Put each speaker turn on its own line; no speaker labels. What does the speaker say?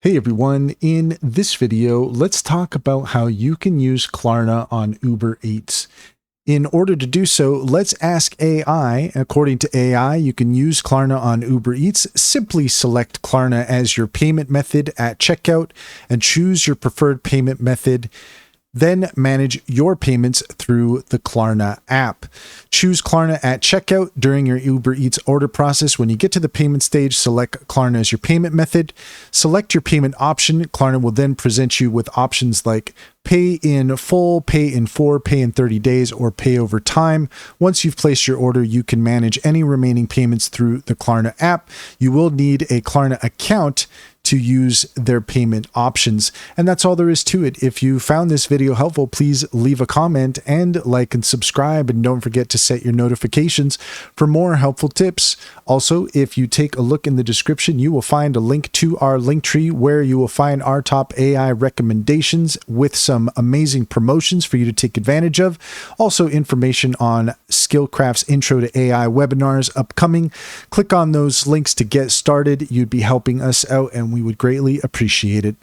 Hey everyone, in this video, let's talk about how you can use Klarna on Uber Eats. In order to do so, let's ask AI. According to AI, you can use Klarna on Uber Eats. Simply select Klarna as your payment method at checkout and choose your preferred payment method. Then manage your payments through the Klarna app. Choose Klarna at checkout during your Uber Eats order process. When you get to the payment stage, select Klarna as your payment method. Select your payment option. Klarna will then present you with options like pay in full, pay in 4, pay in 30 days, or pay over time. Once you've placed your order, you can manage any remaining payments through the Klarna app. You will need a Klarna account to use their payment options. And that's all there is to it. If you found this video helpful, please leave a comment and like and subscribe, and don't forget to set your notifications for more helpful tips. Also, if you take a look in the description, you will find a link to our link tree where you will find our top AI recommendations with some amazing promotions for you to take advantage of. Also, information on Skillcraft's Intro to AI webinars upcoming. Click on those links to get started. You'd be helping us out, and we would greatly appreciate it.